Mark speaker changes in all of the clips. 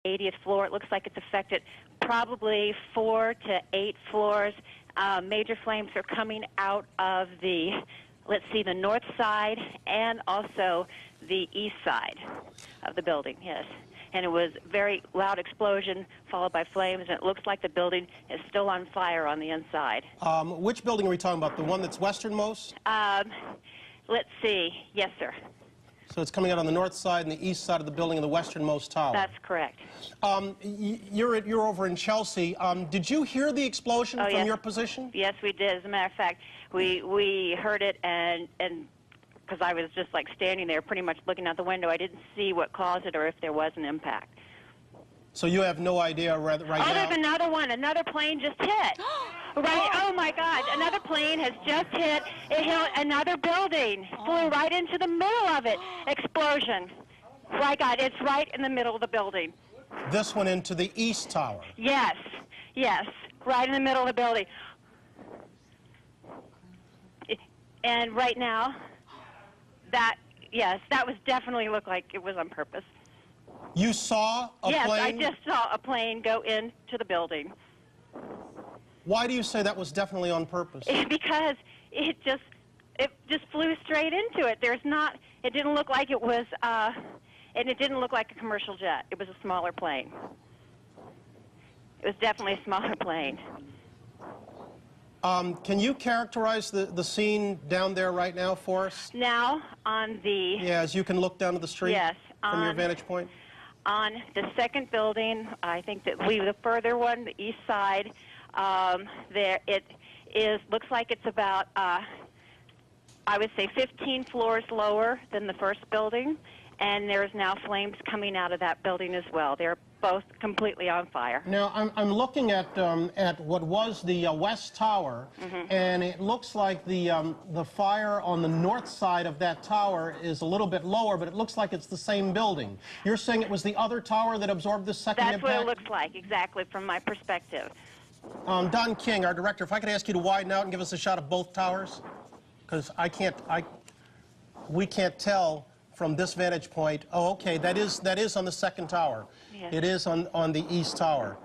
Speaker 1: 80th floor. It looks like it's affected probably 4 to 8 floors. Major flames are coming out of the, let's see, the north side and also the east side of the building, yes. And it was a very loud explosion followed by flames, and it looks like the building is still on fire on the inside.
Speaker 2: Which building are we talking about? The one that's westernmost?
Speaker 1: Let's see. Yes, sir.
Speaker 2: So it's coming out on the north side and the east side of the building in the westernmost tower.
Speaker 1: That's correct.
Speaker 2: You're over in Chelsea. Did you hear the explosion from
Speaker 1: yes.
Speaker 2: your position?
Speaker 1: Yes, we did. As a matter of fact, we heard it, and because I was just like standing there pretty much looking out the window, I didn't see what caused it or if there was an impact.
Speaker 2: So you have no idea right now?
Speaker 1: There's another one. Another plane just hit. Right. Oh, my God. Another plane has just hit. It hit another building. Flew right into the middle of it. Explosion. My God, it's right in the middle of the building.
Speaker 2: This one into the east tower?
Speaker 1: Yes. Yes. Right in the middle of the building. And right now, yes, that was definitely looked like it was on purpose.
Speaker 2: You saw a plane?
Speaker 1: Yes, I just saw a plane go into the building.
Speaker 2: Why do you say that was definitely on purpose?
Speaker 1: Because it just flew straight into it. It didn't look like it was, and it didn't look like a commercial jet. It was a smaller plane. It was definitely a smaller plane.
Speaker 2: Can you characterize the scene down there right now for us?
Speaker 1: Now, on the...
Speaker 2: Yeah, as you can look down to the street?
Speaker 1: Yes.
Speaker 2: From your vantage point?
Speaker 1: On the second building, I think that the further one, the east side, there it looks like it's about, I would say 15 floors lower than the first building, and there's now flames coming out of that building as well. They're both completely on fire.
Speaker 2: Now, I'm looking at what was the West Tower, and it looks like the fire on the north side of that tower is a little bit lower, but it looks like it's the same building. You're saying it was the other tower that absorbed the second impact?
Speaker 1: That's what it looks like, exactly, from my perspective.
Speaker 2: Don King, our director, if I could ask you to widen out and give us a shot of both towers, because we can't tell from this vantage point. Oh, okay, that is on the second tower. Yes. It is on the east tower.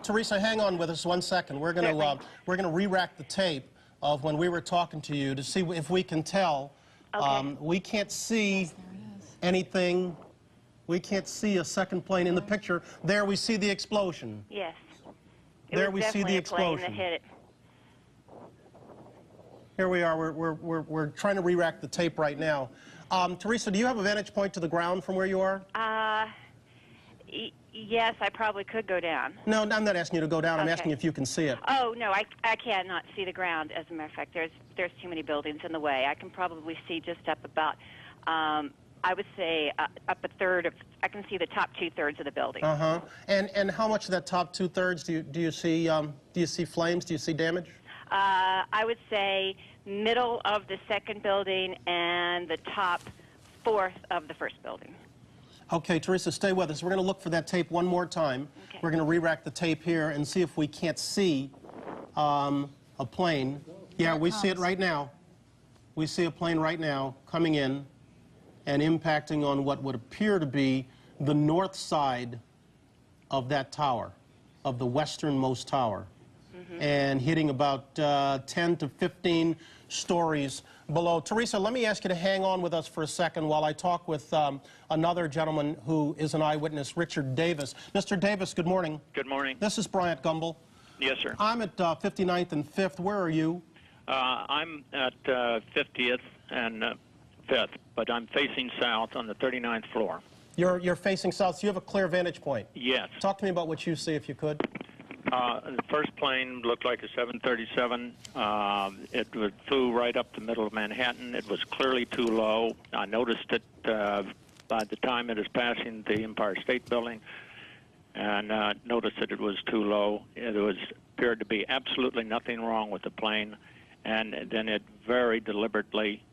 Speaker 2: Teresa, hang on with us 1 second. We're gonna re-rack the tape of when we were talking to you to see if we can tell.
Speaker 1: Okay.
Speaker 2: We can't see anything. We can't see a second plane in the picture. There we see the explosion.
Speaker 1: Yes.
Speaker 2: There we see the explosion.
Speaker 1: Plane that hit it.
Speaker 2: Here we are. We're trying to re-rack the tape right now. Teresa, do you have a vantage point to the ground from where you are?
Speaker 1: Yes, I probably could go down.
Speaker 2: No, I'm not asking you to go down. I'm asking if you can see it.
Speaker 1: Oh, no, I cannot see the ground, as a matter of fact. There's too many buildings in the way. I can probably see just up about, I would say, up a third of, I can see the top 2/3 of the building.
Speaker 2: And how much of that top 2/3 do you see? Do you see flames? Do you see damage?
Speaker 1: I would say middle of the second building and the top 4th of the first building.
Speaker 2: Okay, Teresa, stay with us. We're going to look for that tape one more time.
Speaker 1: Okay.
Speaker 2: We're going to re-rack the tape here and see if we can't see a plane. Yeah, we see it right now. We see a plane right now coming in and impacting on what would appear to be the north side of that tower, of the westernmost tower, and hitting about 10 to 15 stories below. Teresa, let me ask you to hang on with us for a second while I talk with another gentleman who is an eyewitness, Richard Davis. Mr. Davis, good morning.
Speaker 3: Good morning.
Speaker 2: This is Bryant Gumbel.
Speaker 3: Yes, sir.
Speaker 2: I'm at 59th and 5th. Where are you?
Speaker 3: I'm at 50th and 5th, but I'm facing south on the 39th floor.
Speaker 2: You're facing south, so you have a clear vantage point.
Speaker 3: Yes.
Speaker 2: Talk to me about what you see, if you could.
Speaker 3: The first plane looked like a 737. It flew right up the middle of Manhattan. It was clearly too low. I noticed it by the time it was passing the Empire State Building, and noticed that it was too low. It appeared to be absolutely nothing wrong with the plane, and then it very deliberately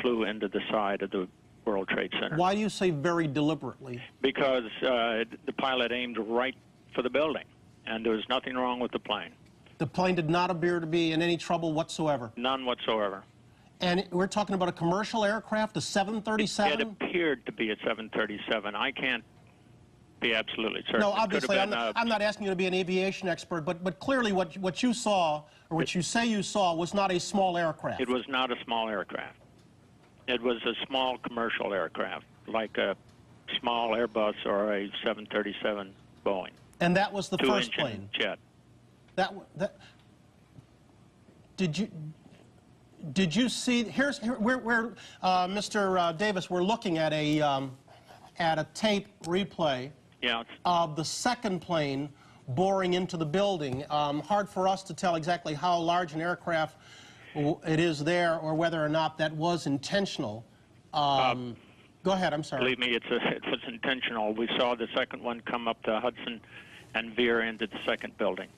Speaker 3: flew into the side of the World Trade Center.
Speaker 2: Why do you say very deliberately?
Speaker 3: Because the pilot aimed right for the building, and there was nothing wrong with the plane.
Speaker 2: The plane did not appear to be in any trouble whatsoever?
Speaker 3: None whatsoever.
Speaker 2: And we're talking about a commercial aircraft, a 737?
Speaker 3: It appeared to be a 737. I can't be absolutely certain.
Speaker 2: No,
Speaker 3: It could have
Speaker 2: obviously,
Speaker 3: been,
Speaker 2: I'm not asking you to be an aviation expert, but clearly what you saw, or what you say you saw, was not a small aircraft.
Speaker 3: It was not a small aircraft. It was a small commercial aircraft, like a small Airbus or a 737 Boeing.
Speaker 2: And that was the first
Speaker 3: Two-engine
Speaker 2: plane.
Speaker 3: jet.
Speaker 2: Did you see? We're Mr. Davis. We're looking at a tape replay of the second plane boring into the building. Hard for us to tell exactly how large an aircraft it is there, or whether or not that was intentional. Go ahead. I'm sorry.
Speaker 3: Believe me, it was intentional. We saw the second one come up the Hudson and veer into the second building.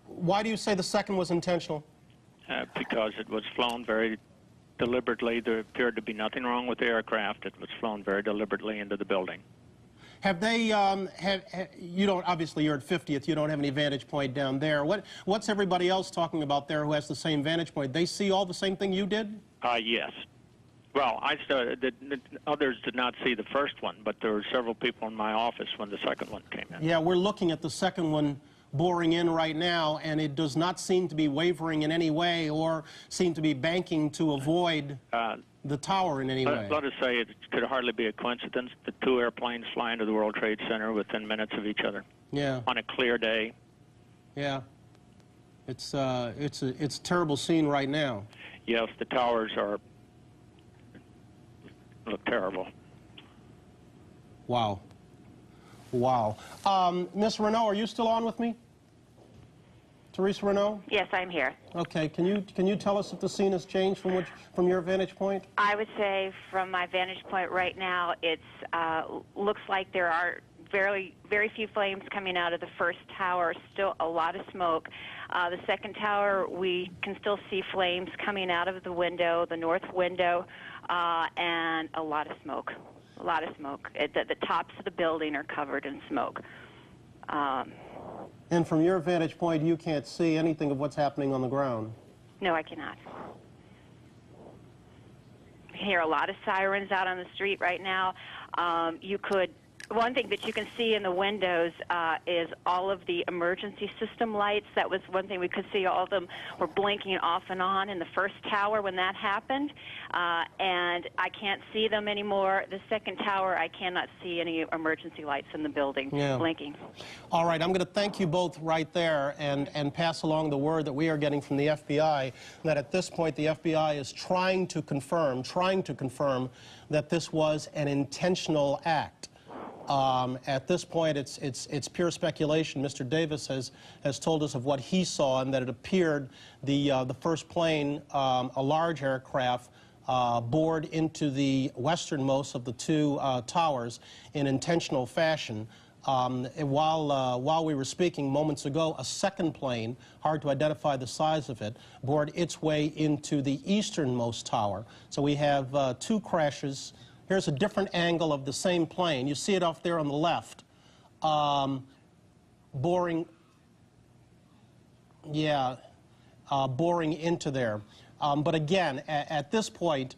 Speaker 2: Why do you say the second was intentional?
Speaker 3: Because it was flown very deliberately. There appeared to be nothing wrong with the aircraft. It was flown very deliberately into the building.
Speaker 2: Have they, you don't, obviously you're at 50th, you don't have any vantage point down there. What's everybody else talking about there who has the same vantage point? They see all the same thing you did?
Speaker 3: Yes. Well, others did not see the first one, but there were several people in my office when the second one came in.
Speaker 2: Yeah, we're looking at the second one boring in right now, and it does not seem to be wavering in any way or seem to be banking to avoid the tower in any way.
Speaker 3: Let us say it could hardly be a coincidence that two airplanes fly into the World Trade Center within minutes of each other.
Speaker 2: Yeah.
Speaker 3: On a clear day.
Speaker 2: Yeah. It's a terrible scene right now.
Speaker 3: Yes, the towers look terrible.
Speaker 2: Wow. Wow. Miss Renault, are you still on with me? Teresa Renault?
Speaker 1: Yes, I'm here.
Speaker 2: Okay. Can you tell us if the scene has changed from your vantage point?
Speaker 1: I would say from my vantage point right now, it's looks like there are very few flames coming out of the first tower, still a lot of smoke. The second tower, we can still see flames coming out of the window, the north window, and a lot of smoke. A lot of smoke. The tops of the building are covered in smoke.
Speaker 2: And from your vantage point, you can't see anything of what's happening on the ground?
Speaker 1: No, I cannot. I hear a lot of sirens out on the street right now. One thing that you can see in the windows is all of the emergency system lights. That was one thing we could see. All of them were blinking off and on in the first tower when that happened. And I can't see them anymore. The second tower, I cannot see any emergency lights in the building blinking. All
Speaker 2: right, I'm going to thank you both right there and pass along the word that we are getting from the FBI, that at this point the FBI is trying to confirm that this was an intentional act. At this point, it's pure speculation. Mr. Davis has told us of what he saw, and that it appeared the first plane, a large aircraft, bored into the westernmost of the two towers in intentional fashion. While we were speaking moments ago, a second plane, hard to identify the size of it, bored its way into the easternmost tower. So we have two crashes. Here's a different angle of the same plane. You see it off there on the left. Boring into there. But again, at this point,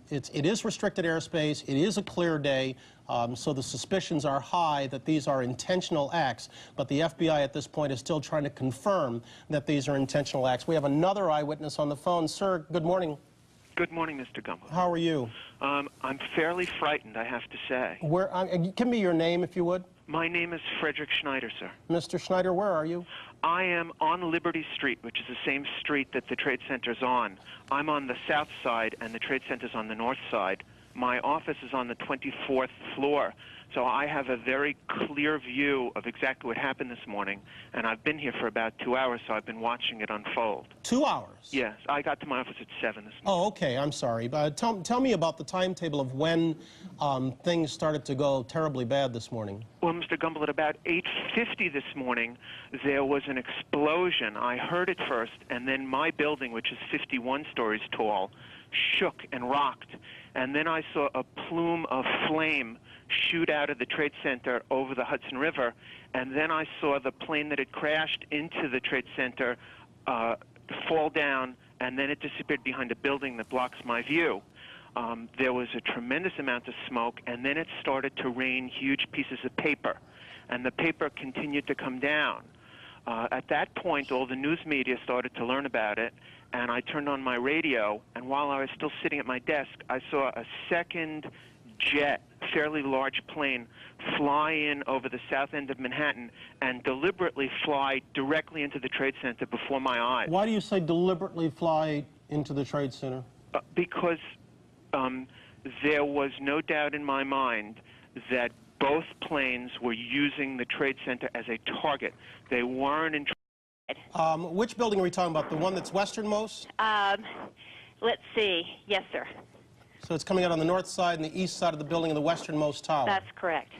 Speaker 2: it is restricted airspace. It is a clear day, so the suspicions are high that these are intentional acts. But the FBI at this point is still trying to confirm that these are intentional acts. We have another eyewitness on the phone. Sir, good morning.
Speaker 4: Good morning, Mr. Gumbel.
Speaker 2: How are you?
Speaker 4: I'm fairly frightened, I have to say.
Speaker 2: Give me your name, if you would.
Speaker 4: My name is Frederick Schneider, sir.
Speaker 2: Mr. Schneider, where are you?
Speaker 4: I am on Liberty Street, which is the same street that the Trade Center's on. I'm on the south side, and the Trade Center's on the north side. My office is on the 24th floor, so I have a very clear view of exactly what happened this morning, and I've been here for about 2 hours, so I've been watching it unfold.
Speaker 2: 2 hours?
Speaker 4: Yes, I got to my office at 7 this morning.
Speaker 2: Oh, okay, I'm sorry. But tell me about the timetable of when things started to go terribly bad this morning.
Speaker 4: Well, Mr. Gumbel, at about 8:50 this morning, there was an explosion. I heard it first, and then my building, which is 51 stories tall, shook and rocked. And then I saw a plume of flame shoot out of the Trade Center over the Hudson River, and then I saw the plane that had crashed into the Trade Center fall down, and then it disappeared behind a building that blocks my view. There was a tremendous amount of smoke, and then it started to rain huge pieces of paper, and the paper continued to come down. At that point, all the news media started to learn about it, and I turned on my radio, and while I was still sitting at my desk, I saw a second jet, fairly large plane, fly in over the south end of Manhattan and deliberately fly directly into the Trade Center before my eyes.
Speaker 2: Why do you say deliberately fly into the Trade Center?
Speaker 4: Because there was no doubt in my mind that both planes were using the Trade Center as a target. They weren't in.
Speaker 2: Which building are we talking about? The one that's westernmost?
Speaker 1: Let's see. Yes, sir.
Speaker 2: So it's coming out on the north side and the east side of the building in the westernmost tower.
Speaker 1: That's correct.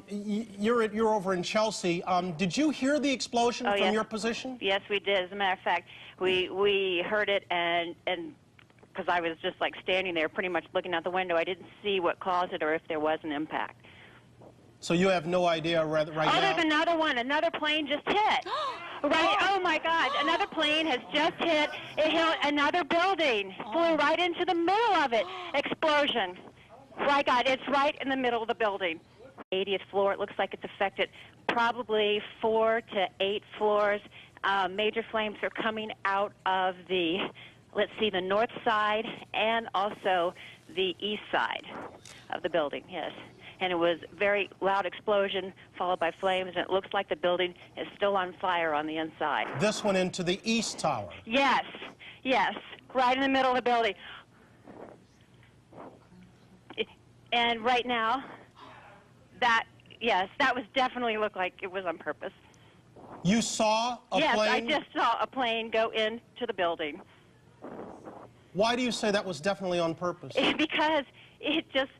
Speaker 2: You're over in Chelsea. Did you hear the explosion from
Speaker 1: yes.
Speaker 2: your position?
Speaker 1: Yes, we did. As a matter of fact, we heard it, and because I was just like standing there pretty much looking out the window, I didn't see what caused it or if there was an impact.
Speaker 2: So you have no idea right now?
Speaker 1: There's another one. Another plane just hit. Right. Oh, my God. Another plane has just hit. It hit another building. Flew right into the middle of it. Explosion. My God, it's right in the middle of the building. 80th floor. It looks like it's affected probably 4 to 8 floors. Major flames are coming out of the, let's see, the north side and also the east side of the building, yes. And it was a very loud explosion followed by flames, and it looks like the building is still on fire on the inside.
Speaker 2: This one into the east tower?
Speaker 1: Yes, yes, right in the middle of the building. And right now, yes, that was definitely looked like it was on purpose.
Speaker 2: You saw a plane?
Speaker 1: Yes, I just saw a plane go into the building.
Speaker 2: Why do you say that was definitely on purpose?
Speaker 1: Because it just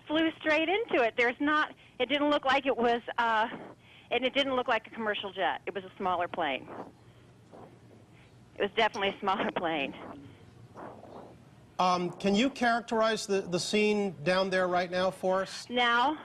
Speaker 1: flew straight into it. It didn't look like it was, and it didn't look like a commercial jet. It was a smaller plane. It was definitely a smaller plane.
Speaker 2: Can you characterize the scene down there right now for us?
Speaker 1: Now,